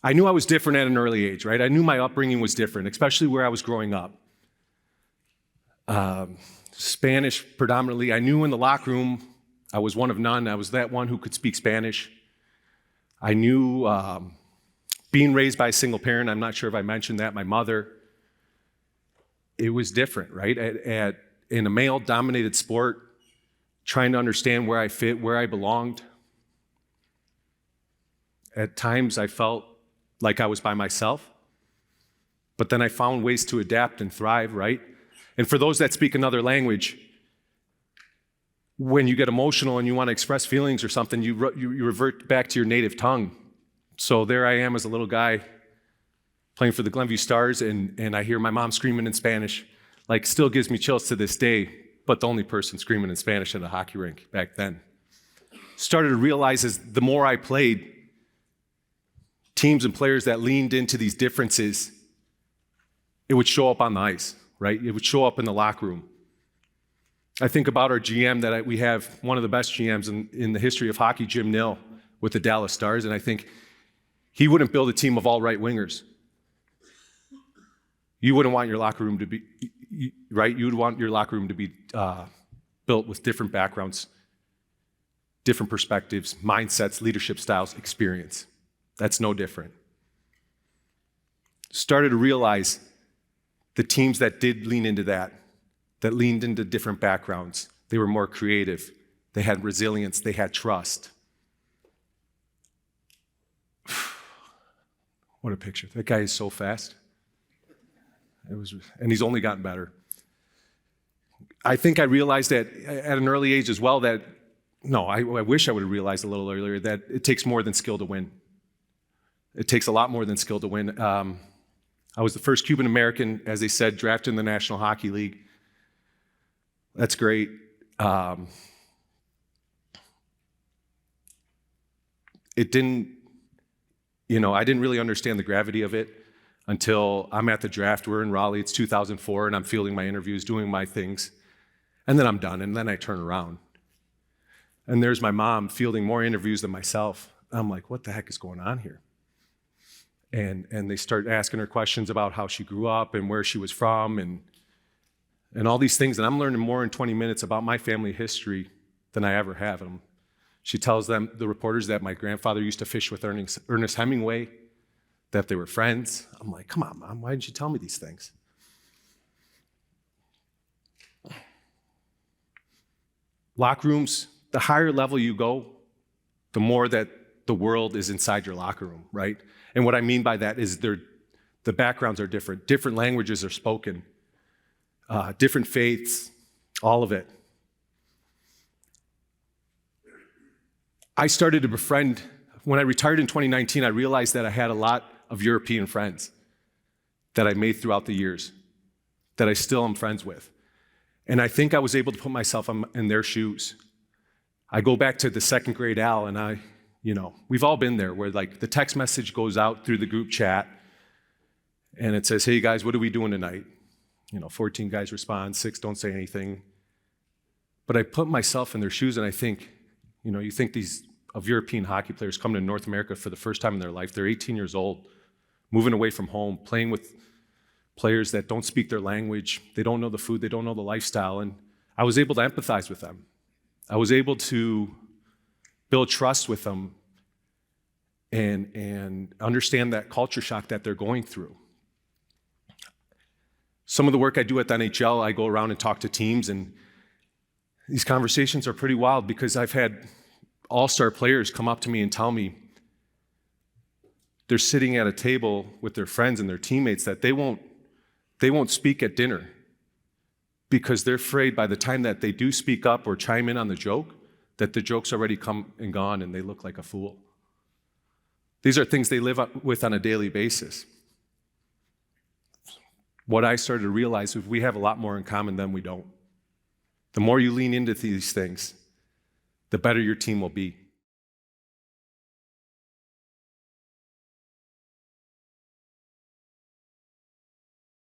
I knew I was different at an early age, right? I knew my upbringing was different, especially where I was growing up. Spanish predominantly. I knew in the locker room I was one of none. I was that one who could speak Spanish. I knew being raised by a single parent, I'm not sure if I mentioned that, my mother, it was different, right? In a male-dominated sport, trying to understand where I fit, where I belonged. At times I felt like I was by myself, but then I found ways to adapt and thrive, right? And for those that speak another language, when you get emotional and you want to express feelings or something, you revert back to your native tongue. So there I am as a little guy playing for the Glenview Stars, and I hear my mom screaming in Spanish, like still gives me chills to this day, but the only person screaming in Spanish at a hockey rink back then. Started to realize as the more I played, teams and players that leaned into these differences, it would show up on the ice, right? It would show up in the locker room. I think about our GM that we have, one of the best GMs in the history of hockey, Jim Nill, with the Dallas Stars, and I think he wouldn't build a team of all right wingers. You wouldn't want your locker room to be, right? You would want your locker room to be built with different backgrounds, different perspectives, mindsets, leadership styles, experience. That's no different. Started to realize the teams that did lean into that leaned into different backgrounds. They were more creative. They had resilience. They had trust. What a picture. That guy is so fast. And he's only gotten better. I think I realized that at an early age as well that, I wish I would have realized a little earlier that it takes more than skill to win. It takes a lot more than skill to win. I was the first Cuban American, as they said, drafted in the National Hockey League. That's great. I didn't really understand the gravity of it until I'm at the draft. We're in Raleigh, it's 2004, and I'm fielding my interviews, doing my things. And then I'm done, and then I turn around. And there's my mom fielding more interviews than myself. I'm like, what the heck is going on here? And they start asking her questions about how she grew up and where she was from and all these things. And I'm learning more in 20 minutes about my family history than I ever have. And she tells them, the reporters, that my grandfather used to fish with Ernest Hemingway, that they were friends. I'm like, come on, Mom, why didn't you tell me these things? Locker rooms, the higher level you go, the more that the world is inside your locker room, right? And what I mean by that is the backgrounds are different. Different languages are spoken. Different faiths, all of it. I started to befriend, when I retired in 2019, I realized that I had a lot of European friends that I made throughout the years, that I still am friends with. And I think I was able to put myself in their shoes. I go back to the second grade Al, and we've all been there, where like the text message goes out through the group chat, and it says, hey guys, what are we doing tonight? 14 guys respond, 6 don't say anything. But I put myself in their shoes, and I think, you think these of European hockey players coming to North America for the first time in their life, they're 18 years old, moving away from home, playing with players that don't speak their language, they don't know the food, they don't know the lifestyle, and I was able to empathize with them. I was able to build trust with them and understand that culture shock that they're going through. Some of the work I do at the NHL, I go around and talk to teams, and these conversations are pretty wild because I've had all-star players come up to me and tell me they're sitting at a table with their friends and their teammates that they won't speak at dinner because they're afraid by the time that they do speak up or chime in on the joke, that the joke's already come and gone and they look like a fool. These are things they live with on a daily basis. What I started to realize is we have a lot more in common than we don't. The more you lean into these things, the better your team will be.